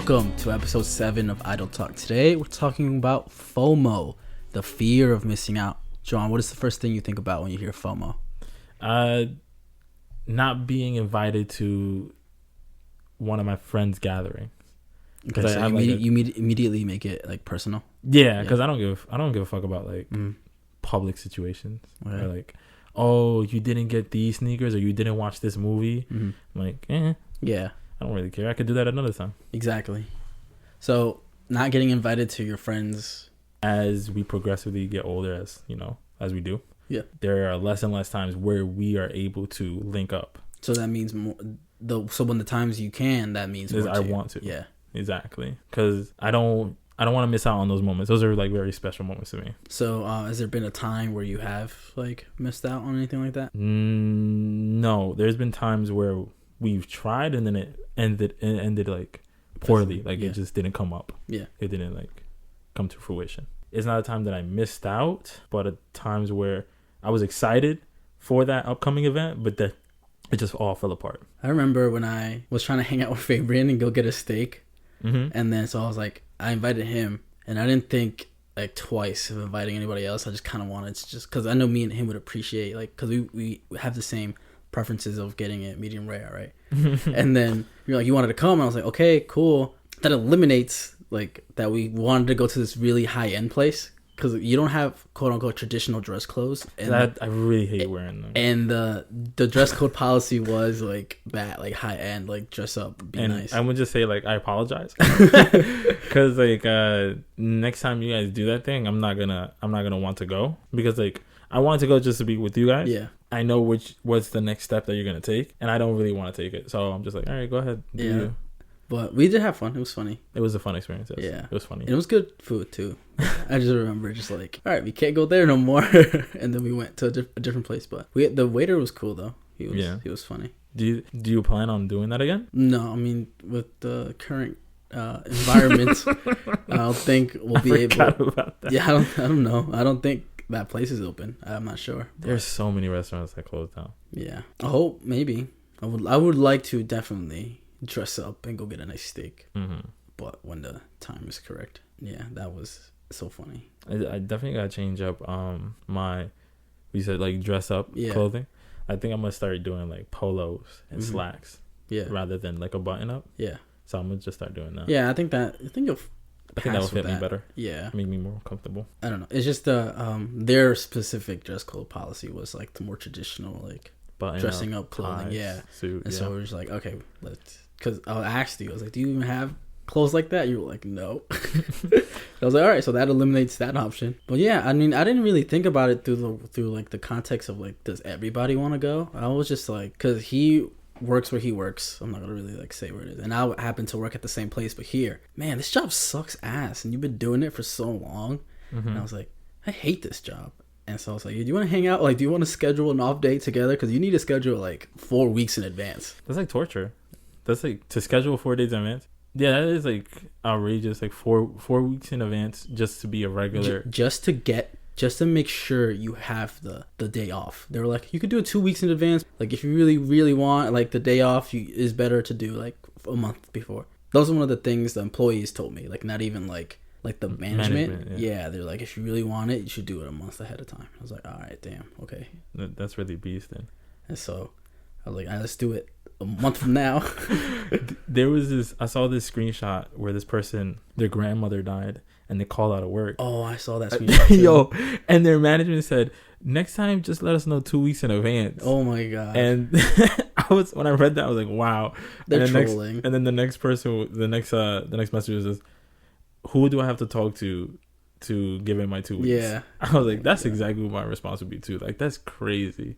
Welcome to episode 7 of IdleTalk. Today we're talking about FOMO, the fear of missing out. John, what is the first thing you think about when you hear FOMO? Not being invited to one of my friends' gatherings. Okay, so you immediately make it like personal. Yeah, because I don't give a fuck about like public situations. Okay. Or like, oh, you didn't get these sneakers or you didn't watch this movie. I'm like, yeah, I don't really care. I could do that another time. Exactly. So not getting invited to your friends as we progressively get older, as we do. Yeah, there are less and less times where we are able to link up. So that means more. So when the times you can, that means more I want to. Yeah, exactly. Because I don't want to miss out on those moments. Those are like very special moments to me. So has there been a time where you have like missed out on anything like that? No, there's been times where we've tried and then it ended like poorly. Like it just didn't come up. Yeah, it didn't like come to fruition. It's not a time that I missed out, but at times where I was excited for that upcoming event, but that it just all fell apart. I remember when I was trying to hang out with Fabian and go get a steak, and then so I was like, I invited him, and I didn't think like twice of inviting anybody else. I just kind of wanted to because I know me and him would appreciate like because we have the same preferences of getting it medium rare, right? And then you're like, you wanted to come, and I was like, okay, cool. That eliminates like that we wanted to go to this really high end place. Because you don't have quote unquote traditional dress clothes, and I really hate wearing them. And the dress code policy was like that, like high end, like dress up, be and nice. I would just say like I apologize, because like next time you guys do that thing, I'm not gonna want to go because like I want to go just to be with you guys. Yeah, I know what's the next step that you're gonna take, and I don't really want to take it, so I'm just like, all right, go ahead. Do you. But we did have fun. It was funny. It was a fun experience. Yes. Yeah. It was funny. And it was good food, too. I just remember just like, all right, we can't go there no more. And then we went to a different place. But the waiter was cool, though. He was funny. Do you plan on doing that again? No. I mean, with the current environment, I don't think we'll be able. About that. Yeah, I don't know. I don't think that place is open. I'm not sure. There's so many restaurants that closed down. Yeah. I hope, maybe. I would like to definitely dress up and go get a nice steak, but when the time is correct. Yeah, that was so funny. I definitely gotta change up we said like dress up clothing. I think I'm gonna start doing like polos and slacks, rather than like a button up. Yeah, so I'm gonna just start doing that. Yeah, I think that will fit me better. Yeah, make me more comfortable. I don't know, it's just their specific dress code policy was like the more traditional like button dressing up clothing, suit, and so we're just like, okay, let's. Because I asked you, I was like, do you even have clothes like that? You were like, no. I was like, all right, so that eliminates that option. But yeah, I mean, I didn't really think about it through like the context of like, does everybody want to go? I was just like, because he works where he works. I'm not going to really like say where it is. And I happen to work at the same place, but here, man, this job sucks ass. And you've been doing it for so long. And I was like, I hate this job. And so I was like, do you want to hang out? Like, do you want to schedule an off day together? Because you need to schedule like 4 weeks in advance. That's like torture. That's like to schedule 4 days in advance. Yeah, that is like outrageous. Like four weeks in advance just to be a regular. Just to make sure you have the day off. They were like, you could do it 2 weeks in advance. Like if you really, really want like the day off, is better to do like a month before. Those are one of the things the employees told me. Like not even like the management. Yeah, they're like, if you really want it, you should do it a month ahead of time. I was like, all right, damn, okay. That's really beast then. And so I was like, all right, let's do it. A month from now. There was I saw this screenshot where this person, their grandmother died and they called out of work. Oh, I saw that screenshot. Yo, and their management said, next time just let us know 2 weeks in advance. Oh my god. And when I read that, I was like, wow. They're trolling. And then the next message was this, who do I have to talk to give in my 2 weeks? Yeah. I was like, that's exactly what my response would be too. Like that's crazy.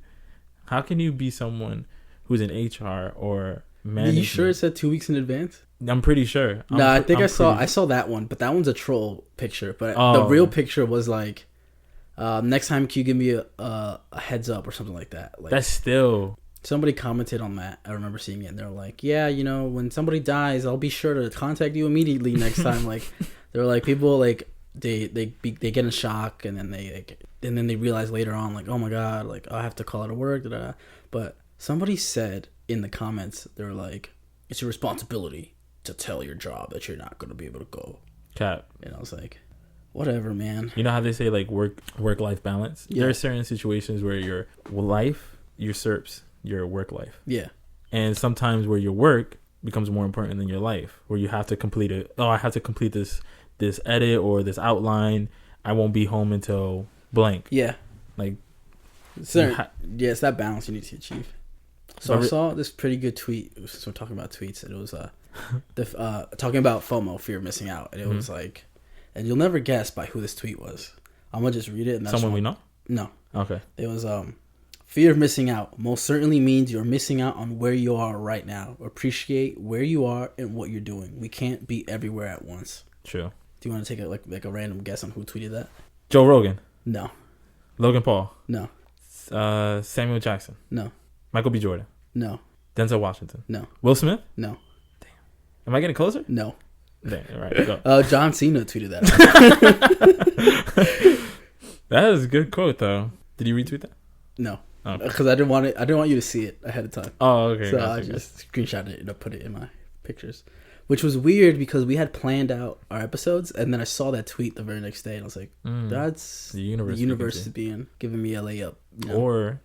How can you be someone who's in HR or management? Are you sure it said 2 weeks in advance? I'm pretty sure. I think I saw that one, but that one's a troll picture. But the real picture was like, next time can you give me a heads up or something like that? Like, that's still. Somebody commented on that. I remember seeing it, and they're like, yeah, when somebody dies, I'll be sure to contact you immediately next time. Like, they're like, people like they get in shock, and then they realize later on like, oh my god, like I have to call out of work. But somebody said in the comments, they were like, it's your responsibility to tell your job that you're not going to be able to go. Cap. And I was like, whatever, man. You know how they say like work-life balance? Yeah. There are certain situations where your life usurps your work life. Yeah. And sometimes where your work becomes more important than your life, where you have to complete it. Oh, I have to complete this edit or this outline. I won't be home until blank. Yeah. Like, it's that balance you need to achieve. So I saw this pretty good tweet. Since we're talking about tweets, and it was talking about FOMO, fear of missing out, and it was like, and you'll never guess by who this tweet was. I'm gonna just read it. And someone we know? No. Okay. It was fear of missing out most certainly means you're missing out on where you are right now. Appreciate where you are and what you're doing. We can't be everywhere at once. True. Do you want to take like a random guess on who tweeted that? Joe Rogan. No. Logan Paul. No. Samuel Jackson. No. Michael B. Jordan. No. Denzel Washington. No. Will Smith. No. Damn. Am I getting closer? No. Damn. All right. Go. John Cena tweeted that. That is a good quote, though. Did you retweet that? No. Because I didn't want it. I didn't want you to see it ahead of time. Oh, okay. So I just screenshotted it and I put it in my pictures, which was weird because we had planned out our episodes, and then I saw that tweet the very next day, and I was like, "That's the universe. The universe is giving me a layup." You know? Or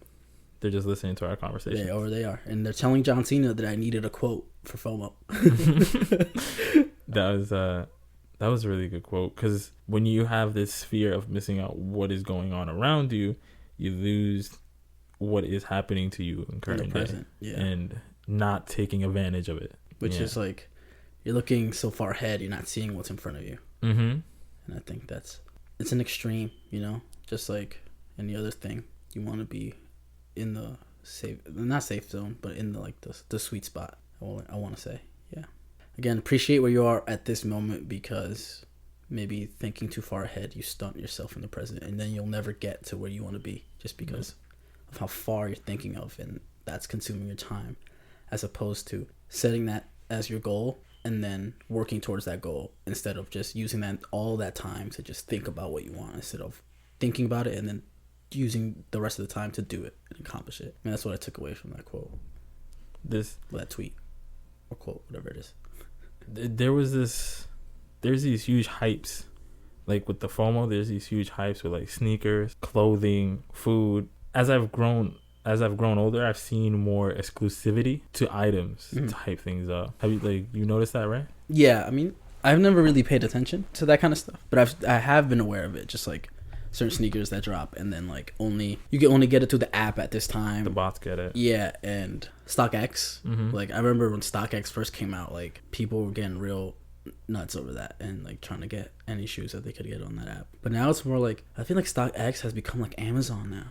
they're just listening to our conversation. Yeah, or they are, and they're telling John Cena that I needed a quote for FOMO. That was a really good quote, because when you have this fear of missing out what is going on around you, you lose what is happening to you in current present, day, and not taking advantage of it. Which is like, you're looking so far ahead, you're not seeing what's in front of you. Mm-hmm. And I think it's an extreme, you know, just like any other thing. You want to be in the not safe zone, but in the sweet spot. I want to say, yeah. Again, appreciate where you are at this moment, because maybe thinking too far ahead, you stunt yourself in the present, and then you'll never get to where you want to be just because of how far you're thinking of, and that's consuming your time, as opposed to setting that as your goal and then working towards that goal, instead of just using all that time to just think about what you want, instead of thinking about it and then using the rest of the time to do it and accomplish it. And that's what I took away from that quote. That tweet or quote, whatever it is. There's these huge hypes, like with the FOMO. There's these huge hypes with like sneakers, clothing, food. As I've grown older, I've seen more exclusivity to items to hype things up. Have you noticed that, right? Yeah, I mean, I've never really paid attention to that kind of stuff, but I have been aware of it. Just like certain sneakers that drop, and then like you can only get it through the app at this time. The bots get it. Yeah, and StockX. Like I remember when StockX first came out, like people were getting real nuts over that and like trying to get any shoes that they could get on that app. But now it's more like, I feel like StockX has become like Amazon now.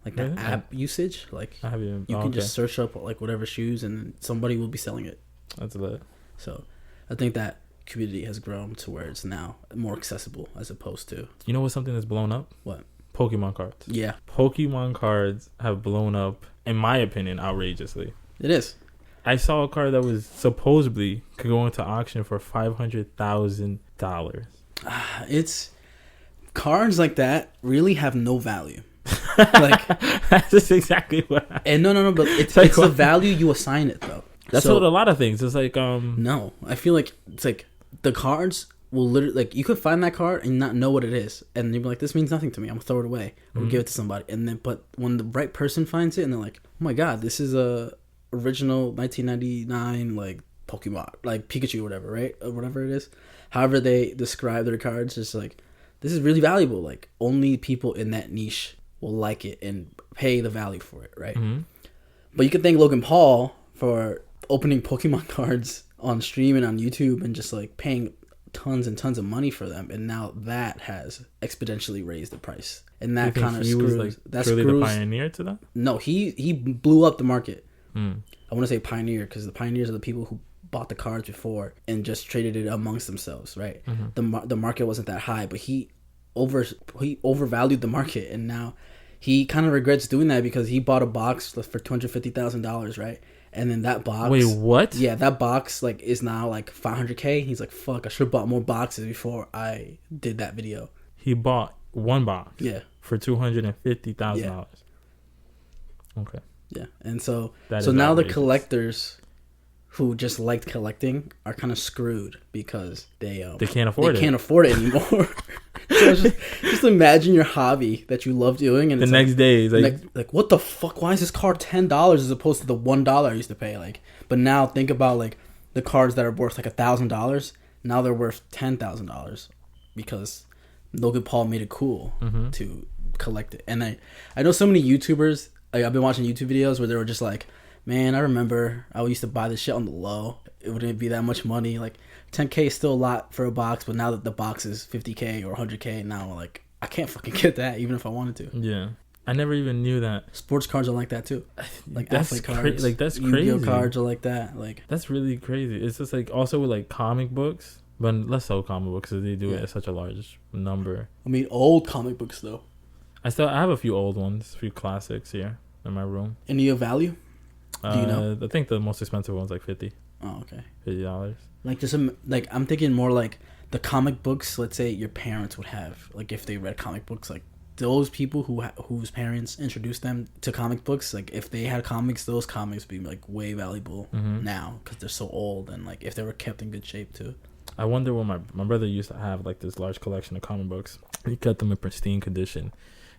Like that app usage, like you can just search up like whatever shoes and somebody will be selling it. That's lit. So I think that community has grown to where it's now more accessible, as opposed to, you know what's something that's blown up? What? Pokemon cards. Yeah. Pokemon cards have blown up, in my opinion, outrageously. It is. I saw a card that was supposedly could go into auction for $500,000. It's cards like that really have no value. Like that's exactly what. And no, but it's the value you assign it though. That's what a lot of things. It's like no, I feel like it's like the cards will literally, like, you could find that card and not know what it is, and you'll be like, this means nothing to me, I'm gonna throw it away or give it to somebody, and then but when the right person finds it and they're like, oh my god, this is a original 1999 like Pokemon, like Pikachu or whatever, right, or whatever it is, however they describe their cards, just like, this is really valuable, like only people in that niche will like it and pay the value for it, right? But you could thank Logan Paul for opening Pokemon cards on stream and on YouTube and just like paying tons and tons of money for them, and now that has exponentially raised the price, and that kind of screws. Like, that's truly the pioneer to that. No, he blew up the market. I want to say pioneer because the pioneers are the people who bought the cards before and just traded it amongst themselves, right? The market wasn't that high, but he overvalued the market, and now he kind of regrets doing that because he bought a box for $250,000, right? And then that box... Wait, what? Yeah, that box like is now like $500K. He's like, fuck, I should have bought more boxes before I did that video. He bought one box. Yeah. For $250,000. Yeah. Okay. Yeah, and so now the collectors who just liked collecting are kind of screwed because they can't afford it. They can't afford it anymore. So just imagine your hobby that you love doing, and the next day, like what the fuck? Why is this card $10 as opposed to the $1 I used to pay? Like, but now think about like the cards that are worth like $1,000. Now they're worth $10,000 because Logan Paul made it cool to collect it. And I know so many YouTubers. Like, I've been watching YouTube videos where they were just like, man, I remember I used to buy this shit on the low. It wouldn't be that much money. Like, $10K is still a lot for a box, but now that the box is $50K or $100K, now like I can't fucking get that even if I wanted to. Yeah, I never even knew that. Sports cards are like that too. Like that's athlete cards, like that's crazy. Yu-Gi-Oh cards are like that. Like that's really crazy. It's just like also with like comic books, but less so comic books because they do it at such a large number. I mean, old comic books though. I have a few old ones, a few classics here in my room. Any of value? Do you know? I think the most expensive one's like $50. Oh, okay. $50. Like just like I'm thinking more like the comic books. Let's say your parents would have, like, if they read comic books, like those people whose parents introduced them to comic books. Like if they had comics, those comics would be like way valuable now because they're so old, and like if they were kept in good shape too. I wonder when my brother used to have like this large collection of comic books. He kept them in pristine condition,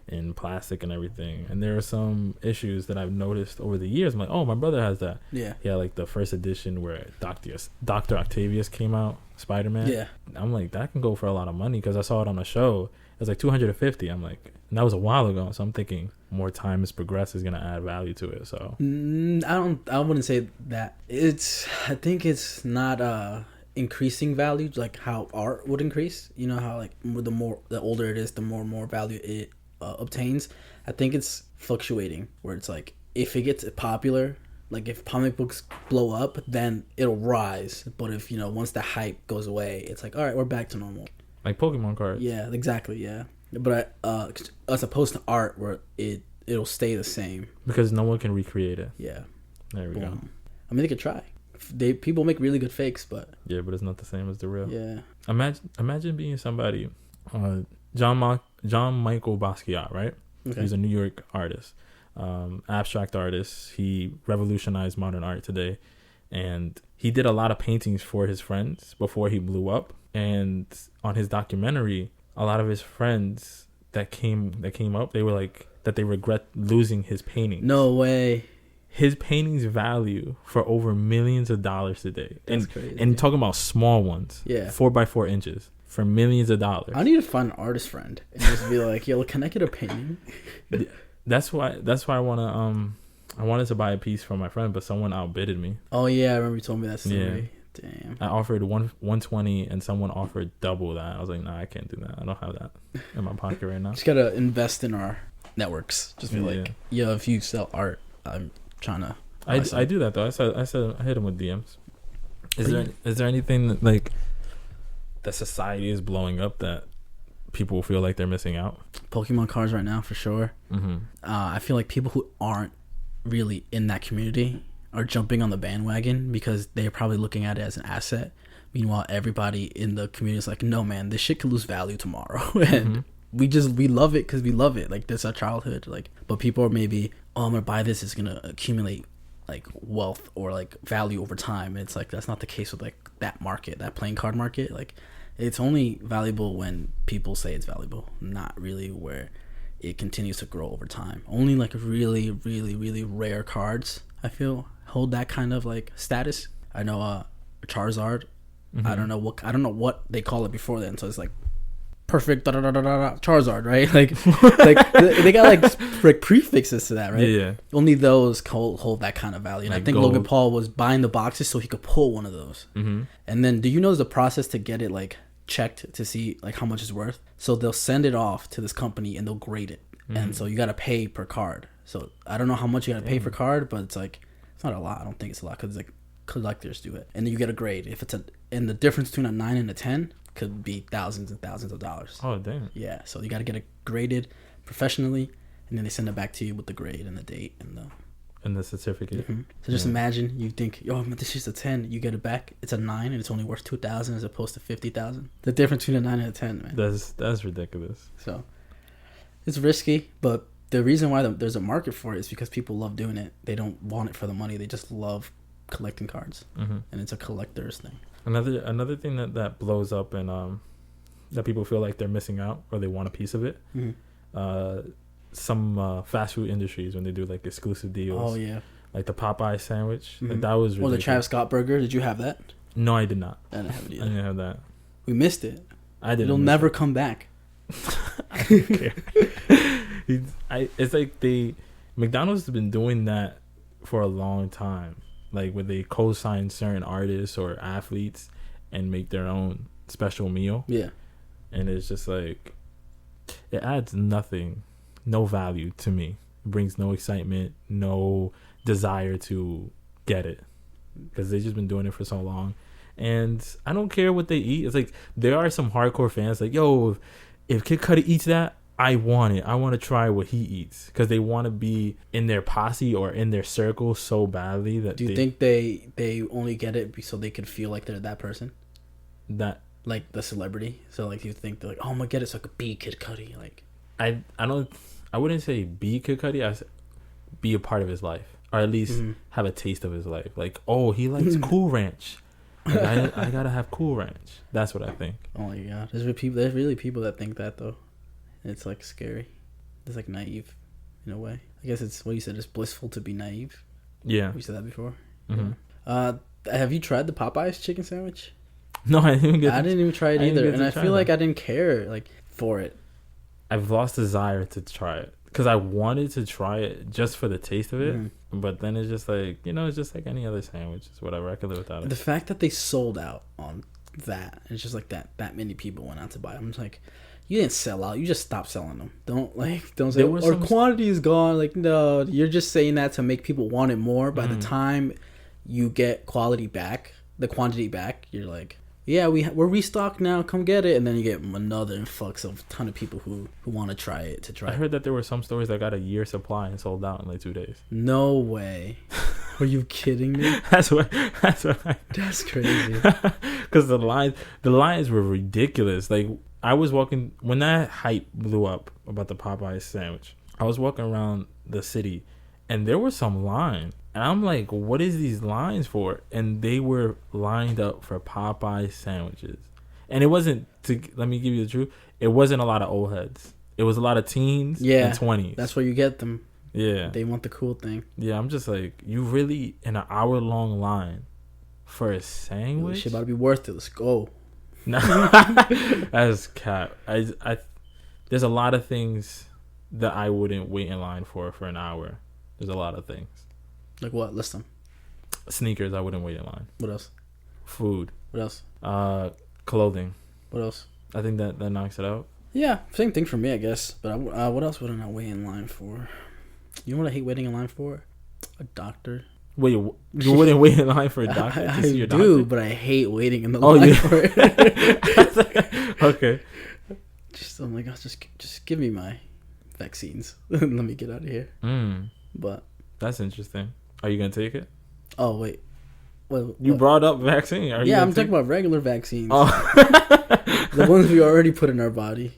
in plastic and everything, and there are some issues that I've noticed over the years. I'm like, oh, my brother has that. Yeah, like the first edition where Dr. Octavius came out, Spider-Man. Yeah, I'm like, that can go for a lot of money because I saw it on a show. It was like $250. I'm like, and that was a while ago, so I'm thinking more time has progressed is gonna add value to it. So I wouldn't say that. I think it's not increasing value like how art would increase. You know how like the older it is, the more value it obtains. I think it's fluctuating where it's like if it gets popular, like if comic books blow up, then it'll rise. But if once the hype goes away, it's like, all right, we're back to normal. Like Pokemon cards. Yeah, exactly. Yeah, but as opposed to art where it'll stay the same because no one can recreate it. Yeah, there we go. I mean, they could try. People make really good fakes, but yeah, but it's not the same as the real. Yeah. Imagine being somebody. John Michael Basquiat, right? Okay. He's a New York artist, abstract artist. He revolutionized modern art today, and he did a lot of paintings for his friends before he blew up. And on his documentary, a lot of his friends that came up, they were like that they regret losing his paintings. No way. His paintings value for over millions of dollars today. That's crazy. And talking about small ones. Yeah. 4x4 inches. For millions of dollars. I need to find an artist friend and just be like, yo, can I get a painting? That's why I wanted to buy a piece for my friend, but someone outbidded me. Oh yeah, I remember you told me that story. Yeah. Damn. I offered $120 and someone offered double that. I was like, nah, I can't do that. I don't have that in my pocket right now. Just gotta invest in our networks. Just be like, yo, if you sell art, I'm trying to. I do that though. I hit him with DMs. Is there anything that, like, that society is blowing up that people feel like they're missing out? Pokemon cards right now for sure. I feel like people who aren't really in that community are jumping on the bandwagon because they're probably looking at it as an asset. Meanwhile, everybody in the community is like, no man, this shit could lose value tomorrow. And we love it because we love it. Like, that's our childhood. Like, but people are maybe, oh, I'm gonna buy this, it's gonna accumulate like wealth or like value over time. And it's like that's not the case with like that market, that playing card market. Like, it's only valuable when people say it's valuable, not really where it continues to grow over time. Only like really, really, really rare cards, I feel, hold that kind of like status. I know Charizard. I don't know what they call it before then. So it's like perfect Charizard, right? Like they got like prefixes to that, right? Yeah. Only those hold that kind of value. And like I think gold. Logan Paul was buying the boxes so he could pull one of those. And then, do you know the process to get it like checked to see like how much it's worth? So they'll send it off to this company and they'll grade it. And so you got to pay per card. So I don't know how much you got to pay per card, but it's like it's not a lot. I don't think it's a lot because like collectors do it, and then you get a grade. If it's and the difference between a 9 and a 10 could be thousands and thousands of dollars. Oh damn. Yeah, so you got to get it graded professionally, and then they send it back to you with the grade and the date and the certificate. So just imagine you think, yo, this is a 10, you get it back, it's a 9, and it's only worth $2,000 as opposed to $50,000. The difference between a 9 and a 10, man. That's ridiculous. So it's risky, but the reason why there's a market for it is because people love doing it. They don't want it for the money. They just love collecting cards, and it's a collector's thing. Another thing that blows up and that people feel like they're missing out or they want a piece of it. Some fast food industries when they do like exclusive deals. Oh yeah, like the Popeye sandwich. Like that was ridiculous. Or the Travis Scott burger. Did you have that? No, I did not. I didn't have it either. I didn't have that. We missed it. I didn't. It'll never come back. I don't care. It's like McDonald's has been doing that for a long time. Like where they co-sign certain artists or athletes and make their own special meal. Yeah. And it's just like, it adds nothing, no value to me. It brings no excitement, no desire to get it. Because they've just been doing it for so long. And I don't care what they eat. It's like, there are some hardcore fans like, yo, if Kid Cudi eats that, I want it. I want to try what he eats. Because they want to be in their posse or in their circle so badly that Do you think they only get it so they can feel like they're that person? That... Like the celebrity, so like you think they're like, oh, I'm gonna get it so I could be Kid Cudi. Like, I wouldn't say be Kid Cudi. I be a part of his life, or at least have a taste of his life. Like, oh, he likes Cool Ranch. Like, I gotta have Cool Ranch. That's what I think. Oh my god, there's really people that think that though. It's like scary. It's like naive, in a way. I guess it's what you said. It's blissful to be naive. Yeah, you said that before. Have you tried the Popeyes chicken sandwich? No, I didn't even try it either, and I feel like I didn't care like for it. I've lost desire to try it because I wanted to try it just for the taste of it, but then it's just like, it's just like any other sandwich. It's whatever. I could live without it. The fact that they sold out on that, it's just like that many people went out to buy them. I'm just like, you didn't sell out. You just stopped selling them. Don't say our quantity is gone. Like, no, you're just saying that to make people want it more. By the time you get the quantity back, you're like, yeah, we're restocked now. Come get it, and then you get another influx of ton of people who want to try it. I heard that there were some stores that got a year supply and sold out in like 2 days. No way. Are you kidding me? That's crazy. Because the lines were ridiculous. Like, I was walking when that hype blew up about the Popeyes sandwich. I was walking around the city, and there was some line. And I'm like, what is these lines for? And they were lined up for Popeye sandwiches. And it wasn't, let me give you the truth, it wasn't a lot of old heads. It was a lot of teens and 20s. That's where you get them. Yeah. They want the cool thing. Yeah, I'm just like, you really in an hour-long line for a sandwich? Shit about to be worth it. Let's go. No, that's cap. There's a lot of things that I wouldn't wait in line for an hour. There's a lot of things. Like what? List them. Sneakers, I wouldn't wait in line. What else? Food. What else? Clothing. What else? I think that knocks it out. Yeah, same thing for me, I guess. But what else would I not wait in line for? You know what I hate waiting in line for? A doctor. Wait, you wouldn't wait in line for a doctor? I do, doctor? But I hate waiting in the line for it. Okay. I'm like, just give me my vaccines. Let me get out of here. But that's interesting. Are you gonna take it? Oh wait, you brought up vaccine. I'm talking about regular vaccines. Oh. The ones we already put in our body.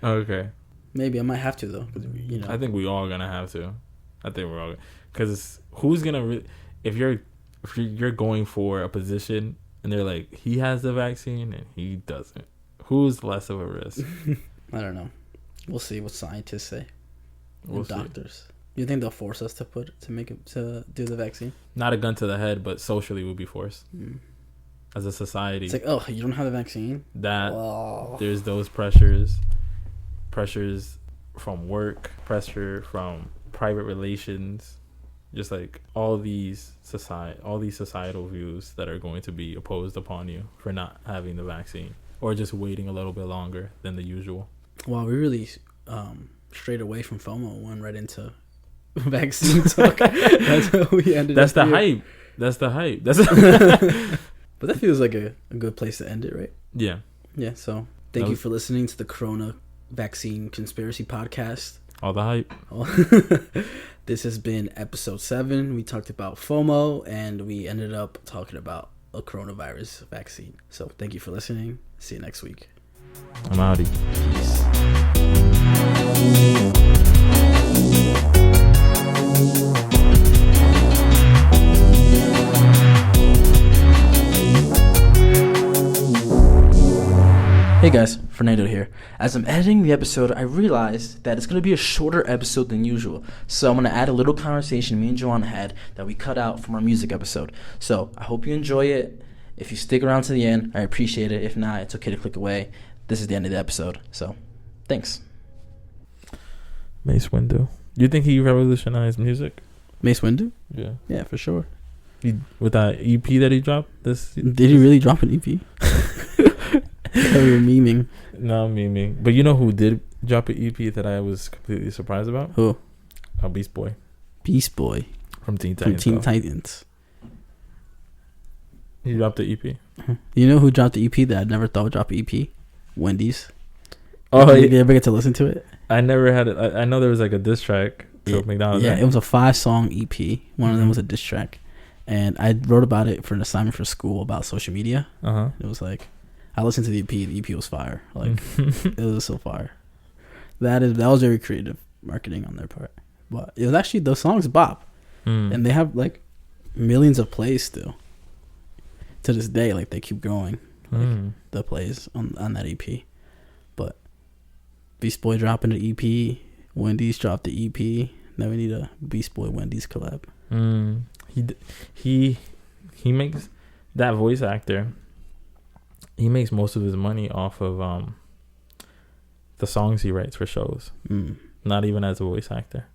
Okay. Maybe I might have to though. I think we all gonna have to. I think we're all because who's gonna if you're going for a position and they're like he has the vaccine and he doesn't, who's less of a risk? I don't know. We'll see what scientists say. Doctors. You think they'll force us to do the vaccine? Not a gun to the head, but socially we'll be forced. As a society. It's like, oh, you don't have the vaccine? There's those pressures from work, pressure from private relations, just like all these societal views that are going to be opposed upon you for not having the vaccine or just waiting a little bit longer than the usual. Wow, we really strayed away from Fomo and went right into vaccine talk. That's how we ended. That's the hype. That's the hype. But that feels like a good place to end it, right? Yeah. Yeah. So thank you for listening to the Corona Vaccine Conspiracy Podcast. All the hype. This has been episode 7. We talked about FOMO and we ended up talking about a coronavirus vaccine. So thank you for listening. See you next week. I'm outie. Peace. Hey guys, Fernando here. As I'm editing the episode, I realized that it's going to be a shorter episode than usual. So I'm going to add a little conversation me and Joanna had that we cut out from our music episode. So I hope you enjoy it. If you stick around to the end, I appreciate it. If not, it's okay to click away. This is the end of the episode. So, thanks. Mace Windu. Do you think he revolutionized music? Mace Windu? Yeah. Yeah, for sure. With that EP that he dropped? Did he really drop an EP? We were memeing. No, memeing. But you know who did drop an EP that I was completely surprised about? Who? Beast Boy. Beast Boy. From Teen Titans. Titans. He dropped the EP. You know who dropped the EP that I never thought would drop an EP? Wendy's. Oh, did you ever get to listen to it? I never had it. I know there was like a diss track to McDonald's. Yeah, it was a 5-song EP. One of them was a diss track. And I wrote about it for an assignment for school about social media. It was like, I listened to the EP. The EP was fire. Like, it was so fire. That was very creative marketing on their part. But it was actually, those songs bop. And they have like millions of plays still. To this day, like they keep growing. Like, the plays on that EP. But Beast Boy dropping the EP. Wendy's dropped the EP. Now we need a Beast Boy Wendy's collab. He makes that voice actor. He makes most of his money off of the songs he writes for shows. Not even as a voice actor,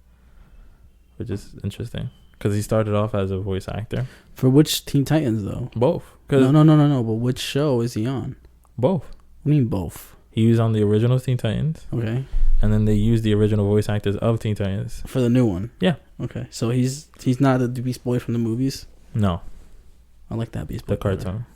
which is interesting because he started off as a voice actor. For which Teen Titans though? Both. No. But which show is he on? Both. What do you mean both? He was on the original Teen Titans. Okay. And then they used the original voice actors of Teen Titans for the new one. Yeah. Okay. So he's not the Beast Boy from the movies. No. I like that Beast Boy. The cartoon.